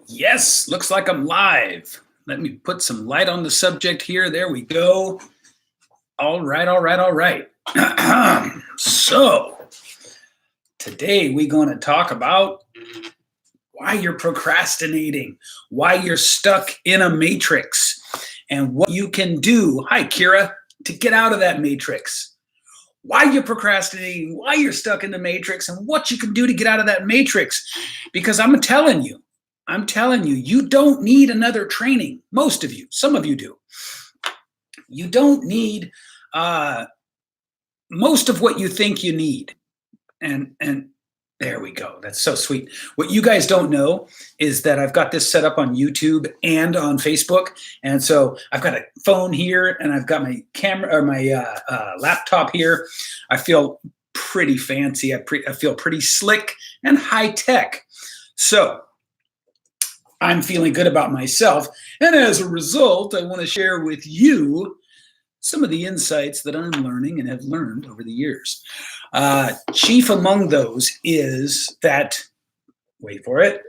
Yes, looks like I'm live. Let me put some light on the subject here. There we go. All right, all right, all right. So, today we're going to talk about why you're procrastinating, why you're stuck in a matrix, and what you can do. Hi, Kira, to get out of that matrix. Why you're procrastinating, why you're stuck in the matrix, and what you can do to get out of that matrix. Because I'm telling you, you don't need another training. Most of you, some of you do. You don't need most of what you think you need. And there we go. That's so sweet. What you guys don't know is that I've got this set up on YouTube and on Facebook. And so I've got a phone here and I've got my camera or my laptop here. I feel pretty fancy. I feel pretty slick and high tech. So I'm feeling good about myself. And as a result, I want to share with you some of the insights that I'm learning and have learned over the years. Chief among those is that, wait for it.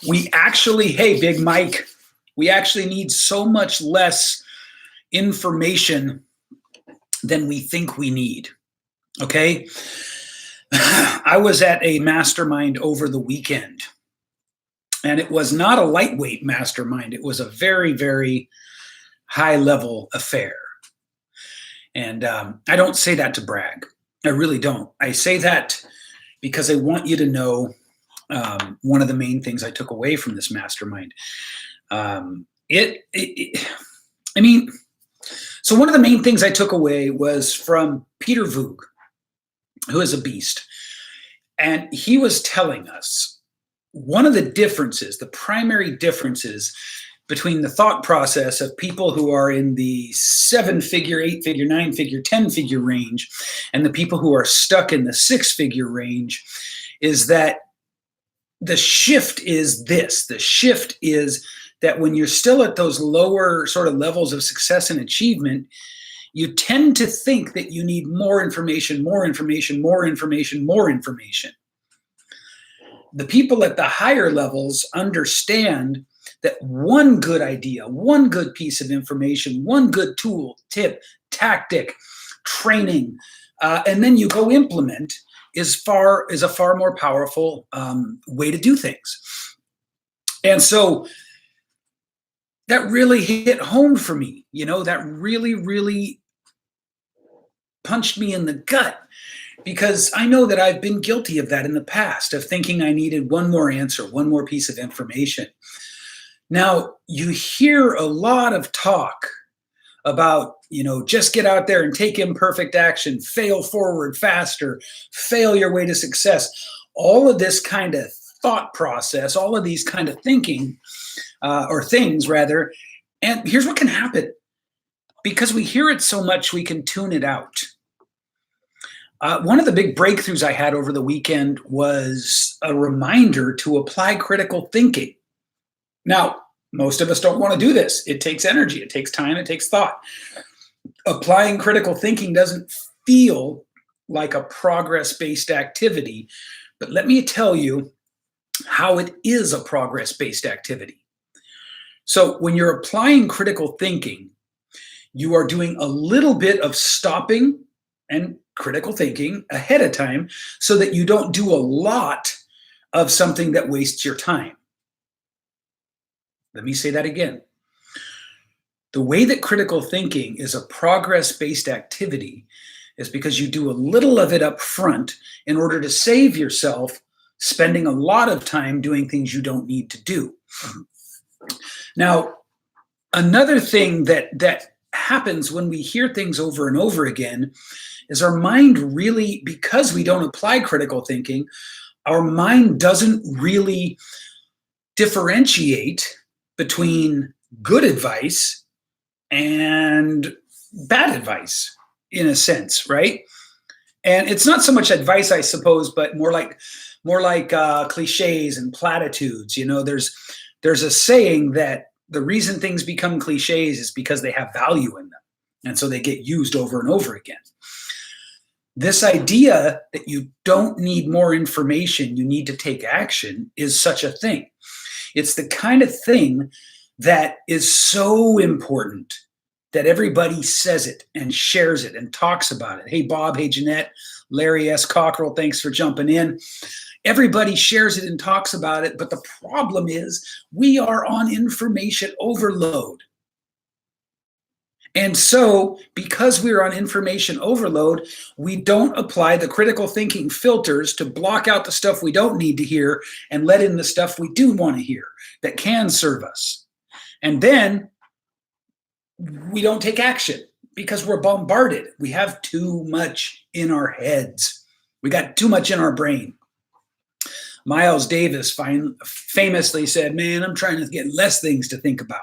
We actually, hey, Big Mike, we actually need so much less information than we think we need. Okay? I was at a mastermind over the weekend. And it was not a lightweight mastermind. It was a very, very high-level affair. And I don't say that to brag. I really don't. I say that because I want you to know one of the main things I took away from this mastermind. So one of the main things I took away was from Peter Voog, who is a beast. And he was telling us one of the differences, the primary differences between the thought process of people who are in the 7-figure, 8-figure, 9-figure, 10-figure range and the people who are stuck in the 6-figure range is that the shift is this. The shift is that when you're still at those lower sort of levels of success and achievement, you tend to think that you need more information, more information, more information, more information. The people at the higher levels understand that one good idea, one good piece of information, one good tool, tip, tactic, training, and then you go implement is a far more powerful way to do things. And so that really hit home for me. You know, that really, really punched me in the gut. Because I know that I've been guilty of that in the past, of thinking I needed one more answer, one more piece of information. Now, you hear a lot of talk about, just get out there and take imperfect action, fail forward faster, fail your way to success. All of this kind of thought process, all of these kind of thinking, or things rather. And here's what can happen. Because we hear it so much, we can tune it out. One of the big breakthroughs I had over the weekend was a reminder to apply critical thinking. Now, most of us don't want to do this. It takes energy, it takes time, it takes thought. Applying critical thinking doesn't feel like a progress-based activity, but let me tell you how it is a progress-based activity. So when you're applying critical thinking, you are doing a little bit of stopping and critical thinking ahead of time so that you don't do a lot of something that wastes your time. Let me say that again. The way that critical thinking is a progress-based activity is because you do a little of it up front in order to save yourself spending a lot of time doing things you don't need to do. Now, another thing that happens when we hear things over and over again is our mind really, because we don't apply critical thinking, our mind doesn't really differentiate between good advice and bad advice, in a sense, right? And it's not so much advice, I suppose, but more like cliches and platitudes. There's a saying that the reason things become cliches is because they have value in them. And so they get used over and over again. This idea that you don't need more information, you need to take action, is such a thing. It's the kind of thing that is so important that everybody says it and shares it and talks about it. Hey, Bob. Hey, Jeanette. Larry S. Cockrell, thanks for jumping in. Everybody shares it and talks about it, but the problem is we are on information overload. And so, because we're on information overload, we don't apply the critical thinking filters to block out the stuff we don't need to hear and let in the stuff we do want to hear that can serve us. And then we don't take action because we're bombarded. We have too much in our heads. We got too much in our brain. Miles Davis famously said, man, I'm trying to get less things to think about.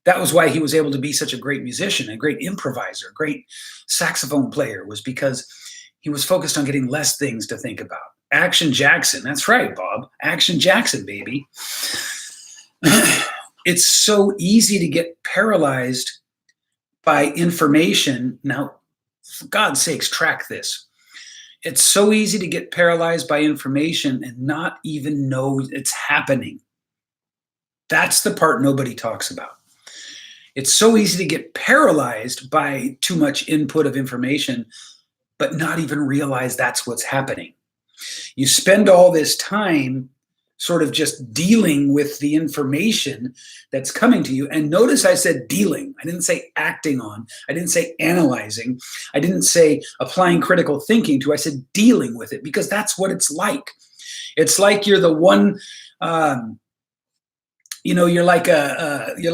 That was why he was able to be such a great musician, a great improviser, a great saxophone player, was because he was focused on getting less things to think about. Action Jackson. That's right, Bob. Action Jackson, baby. It's so easy to get paralyzed by information. Now, for God's sakes, track this. It's so easy to get paralyzed by information and not even know it's happening. That's the part nobody talks about. It's so easy to get paralyzed by too much input of information, but not even realize that's what's happening. You spend all this time sort of just dealing with the information that's coming to you. And notice I said dealing. I didn't say acting on. I didn't say analyzing. I didn't say applying critical thinking to. I said dealing with it, because that's what it's like. It's like you're the one, you're like you're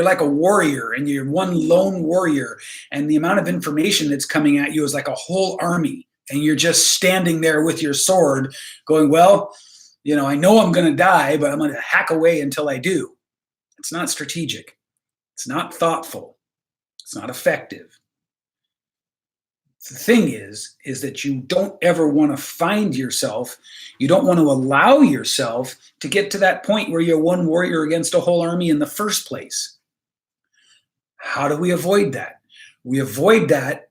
like a warrior, and you're one lone warrior, and the amount of information that's coming at you is like a whole army. And you're just standing there with your sword going, well, I know I'm going to die, but I'm going to hack away until I do. It's not strategic. It's not thoughtful. It's not effective. The thing is that you don't ever want to find yourself. You don't want to allow yourself to get to that point where you're one warrior against a whole army in the first place. How do we avoid that? We avoid that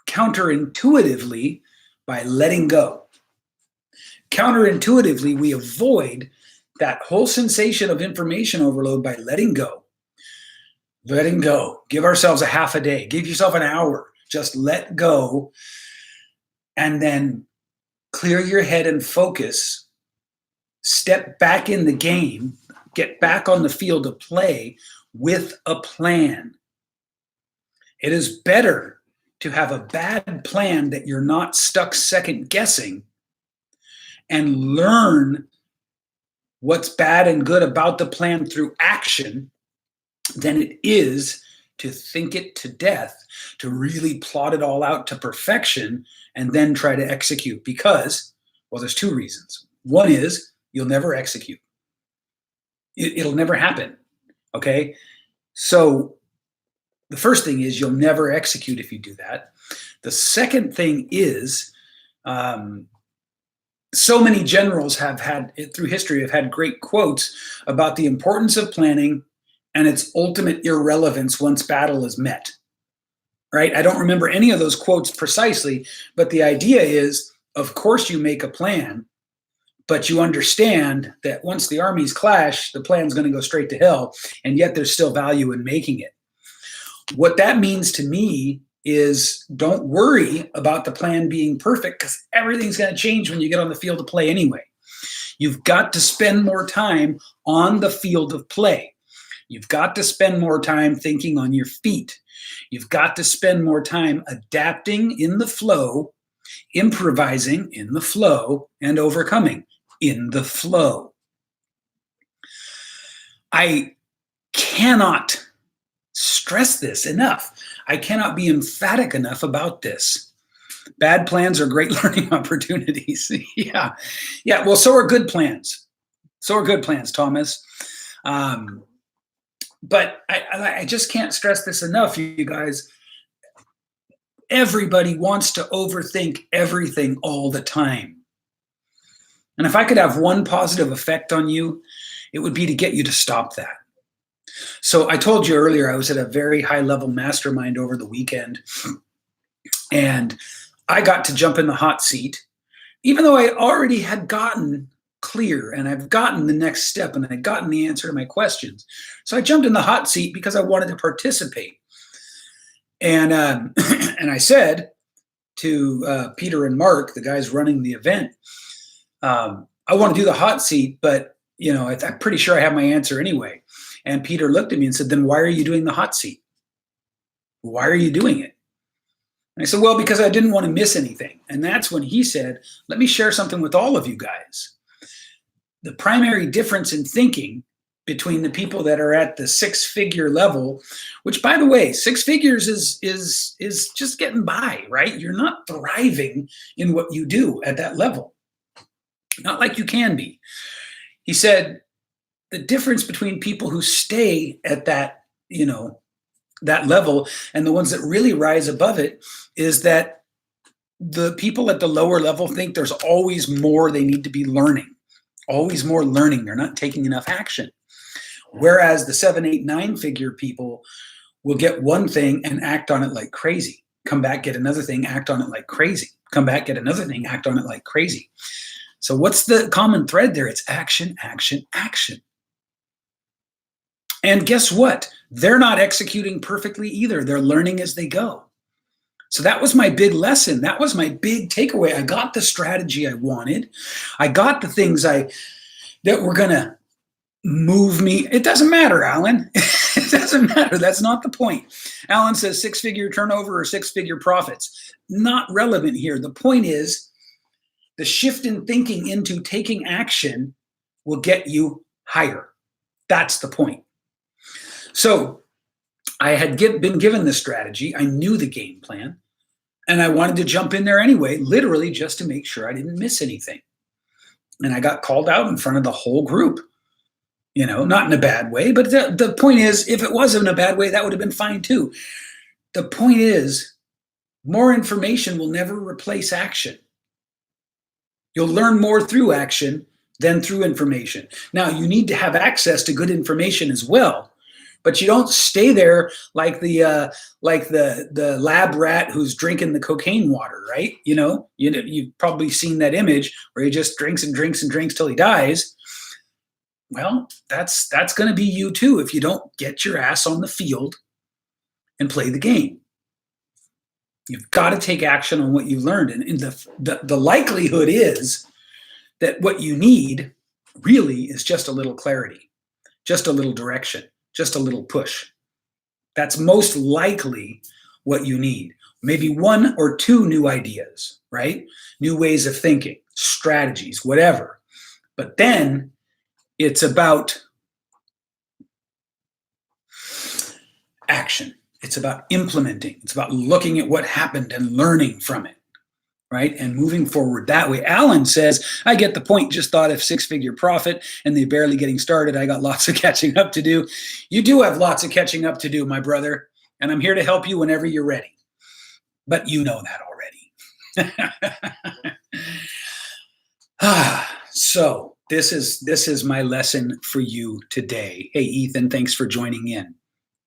counterintuitively by letting go. Counterintuitively, we avoid that whole sensation of information overload by letting go. Letting go. Give ourselves a half a day. Give yourself an hour. Just let go. And then clear your head and focus. Step back in the game. Get back on the field of play with a plan. It is better to have a bad plan that you're not stuck second guessing and learn what's bad and good about the plan through action than it is to think it to death, to really plot it all out to perfection and then try to execute. Because, well, there's two reasons. One is you'll never execute. It'll never happen. Okay? So the first thing is you'll never execute if you do that. The second thing is so many generals have had, through history, have had great quotes about the importance of planning and its ultimate irrelevance once battle is met. Right? I don't remember any of those quotes precisely, but the idea is, of course you make a plan, but you understand that once the armies clash, the plan's going to go straight to hell, and yet there's still value in making it. What that means to me is don't worry about the plan being perfect, because everything's going to change when you get on the field of play anyway. You've got to spend more time on the field of play. You've got to spend more time thinking on your feet. You've got to spend more time adapting in the flow, improvising in the flow, and overcoming in the flow. I cannot stress this enough. I cannot be emphatic enough about this. Bad plans are great learning opportunities. Yeah. Well, so are good plans. Thomas. But I just can't stress this enough, you guys. Everybody wants to overthink everything all the time. And if I could have one positive effect on you, it would be to get you to stop that. So I told you earlier I was at a very high-level mastermind over the weekend, And I got to jump in the hot seat, even though I already had gotten clear and I've gotten the next step and I'd gotten the answer to my questions. So I jumped in the hot seat because I wanted to participate. And and I said to Peter and Mark, the guys running the event, I want to do the hot seat, but I'm pretty sure I have my answer anyway. And Peter looked at me and said, then why are you doing the hot seat? Why are you doing it? And I said, well, because I didn't want to miss anything. And that's when he said, let me share something with all of you guys. The primary difference in thinking between the people that are at the six-figure level, which, by the way, six figures is just getting by, right? You're not thriving in what you do at that level. Not like you can be. He said the difference between people who stay at that, that level and the ones that really rise above it is that the people at the lower level think there's always more they need to be learning, always more learning. They're not taking enough action. Whereas the 7, 8, 9-figure people will get one thing and act on it like crazy. Come back, get another thing, act on it like crazy. Come back, get another thing, act on it like crazy. So what's the common thread there? It's action, action, action. And guess what? They're not executing perfectly either. They're learning as they go. So that was my big lesson. That was my big takeaway. I got the strategy I wanted. I got the things that were going to move me. It doesn't matter, Alan. It doesn't matter. That's not the point. Alan says 6-figure turnover or 6-figure profits. Not relevant here. The point is the shift in thinking into taking action will get you higher. That's the point. So I had been given the strategy. I knew the game plan. And I wanted to jump in there anyway, literally just to make sure I didn't miss anything. And I got called out in front of the whole group. Not in a bad way, but the point is, if it was in a bad way, that would have been fine too. The point is, more information will never replace action. You'll learn more through action than through information. Now, you need to have access to good information as well, but you don't stay there like the lab rat who's drinking the cocaine water, right? You've probably seen that image where he just drinks and drinks and drinks till he dies. Well, that's going to be you too if you don't get your ass on the field and play the game. You've got to take action on what you learned. And the likelihood is that what you need really is just a little clarity, just a little direction, just a little push. That's most likely what you need. Maybe 1 or 2 new ideas, right? New ways of thinking, strategies, whatever. But then it's about action. It's about implementing. It's about looking at what happened and learning from it, right? And moving forward that way. Alan says, I get the point. Just thought of 6-figure profit and they're barely getting started. I got lots of catching up to do. You do have lots of catching up to do, my brother. And I'm here to help you whenever you're ready. But you know that already. So this is my lesson for you today. Hey, Ethan, thanks for joining in.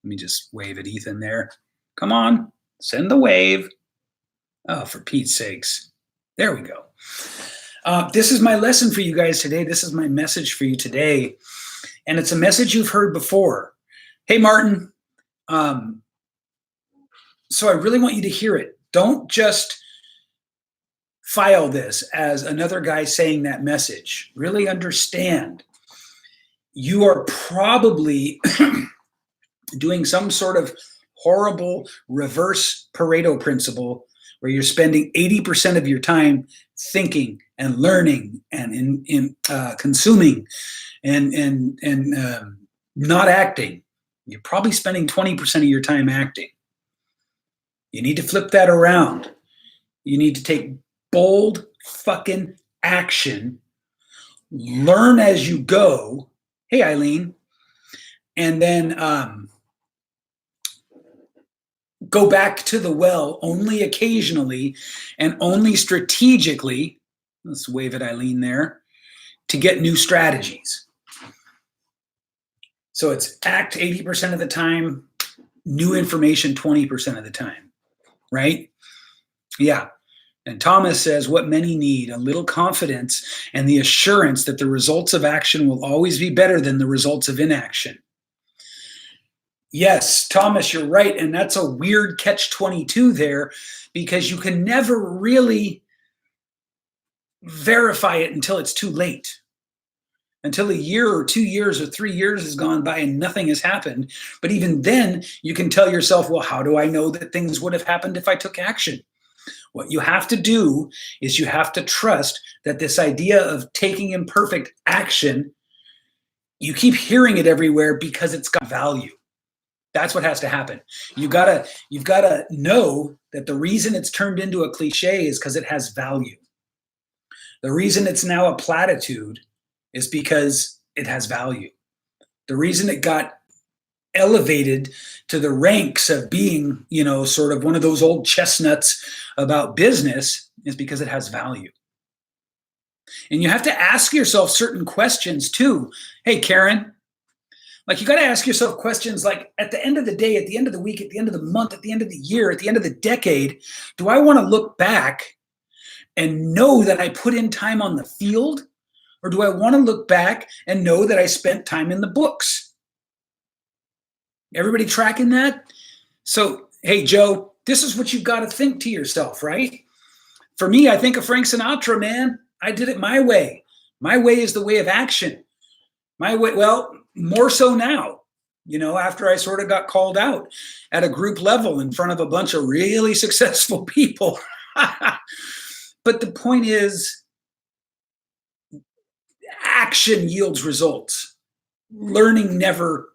Let me just wave at Ethan there. Come on, send the wave. Oh, for Pete's sakes. There we go. This is my lesson for you guys today. This is my message for you today. And it's a message you've heard before. Hey, Martin. So I really want you to hear it. Don't just file this as another guy saying that message. Really understand. You are probably doing some sort of horrible reverse Pareto principle where you're spending 80% of your time thinking and learning and consuming and not acting. You're probably spending 20% of your time acting. You need to flip that around. You need to take bold fucking action. Learn as you go. Hey, Eileen. And then go back to the well only occasionally and only strategically. Let's wave at Eileen there to get new strategies. So it's act 80% of the time, new information 20% of the time, right? Yeah. And Thomas says, what many need, a little confidence and the assurance that the results of action will always be better than the results of inaction. Yes, Thomas, you're right. And that's a weird catch 22 there, because you can never really verify it until it's too late. Until a year or 2 years or 3 years has gone by and nothing has happened. But even then, you can tell yourself, well, how do I know that things would have happened if I took action? What you have to do is you have to trust that this idea of taking imperfect action, you keep hearing it everywhere because it's got value. That's what has to happen. You've got to know that the reason it's turned into a cliche is because it has value. The reason it's now a platitude is because it has value. The reason it got elevated to the ranks of being, sort of one of those old chestnuts about business is because it has value. And you have to ask yourself certain questions too. Hey, Karen, like you got to ask yourself questions like at the end of the day, at the end of the week, at the end of the month, at the end of the year, at the end of the decade, do I want to look back and know that I put in time on the field? Or do I want to look back and know that I spent time in the books? Everybody tracking that? So, hey, Joe, this is what you've got to think to yourself, right? For me, I think of Frank Sinatra, man. I did it my way. My way is the way of action. My way, well, more so now, after I sort of got called out at a group level in front of a bunch of really successful people. But the point is, action yields results. Learning never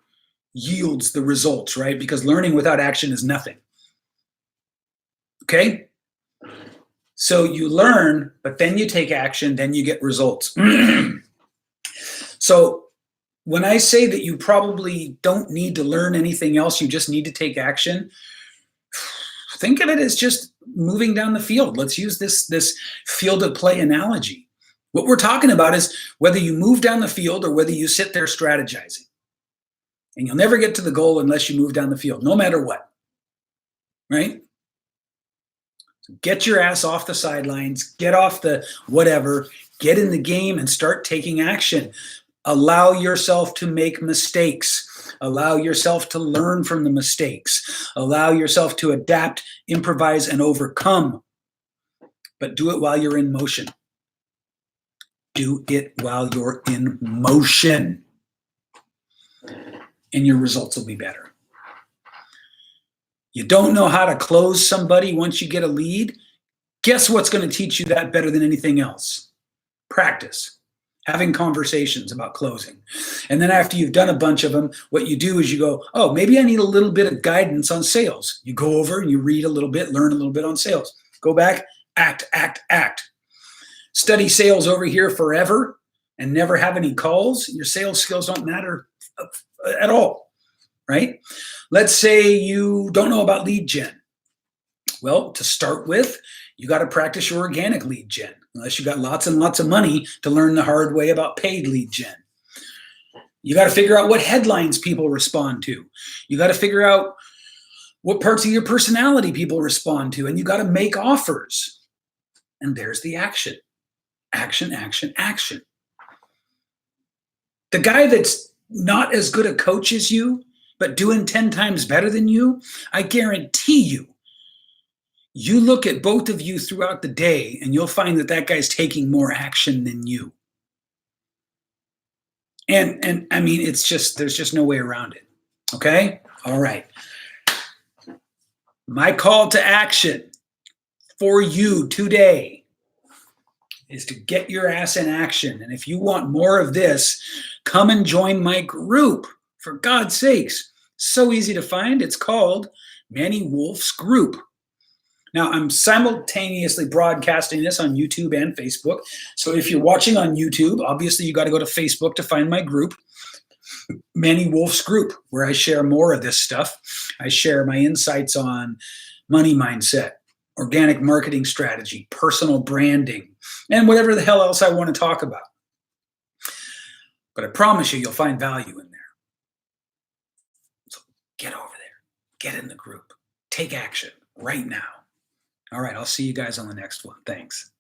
yields the results, right? Because learning without action is nothing. Okay? So you learn, but then you take action, then you get results. So when I say that you probably don't need to learn anything else, you just need to take action, think of it as just moving down the field. Let's use this field of play analogy. What we're talking about is whether you move down the field or whether you sit there strategizing. And you'll never get to the goal unless you move down the field, no matter what. Right? So get your ass off the sidelines, get off the whatever, get in the game and start taking action. Allow yourself to make mistakes. Allow yourself to learn from the mistakes. Allow yourself to adapt, improvise, and overcome. But do it while you're in motion. Do it while you're in motion. And your results will be better. You don't know how to close somebody once you get a lead? Guess what's going to teach you that better than anything else? Practice. Having conversations about closing. And then after you've done a bunch of them, what you do is you go, oh, maybe I need a little bit of guidance on sales. You go over and you read a little bit, learn a little bit on sales. Go back, act. Study sales over here forever and never have any calls. Your sales skills don't matter at all, right? Let's say you don't know about lead gen. Well, to start with, you got to practice your organic lead gen, unless you got lots and lots of money to learn the hard way about paid lead gen. You got to figure out what headlines people respond to. You got to figure out what parts of your personality people respond to, and you got to make offers. And there's the action. Action. The guy that's not as good a coach as you, but doing 10 times better than you, I guarantee you look at both of you throughout the day and you'll find that guy's taking more action than you. And I mean, there's just no way around it. Okay? All right. My call to action for you today is to get your ass in action. And if you want more of this, come and join my group. For God's sakes, so easy to find. It's called Manny Wolf's Group. Now, I'm simultaneously broadcasting this on YouTube and Facebook. So if you're watching on YouTube, obviously you got to go to Facebook to find my group, Manny Wolf's Group, where I share more of this stuff. I share my insights on money mindset, organic marketing strategy, personal branding, and whatever the hell else I want to talk about. But I promise you'll find value in there. So get over there. Get in the group. Take action right now. All right. I'll see you guys on the next one. Thanks.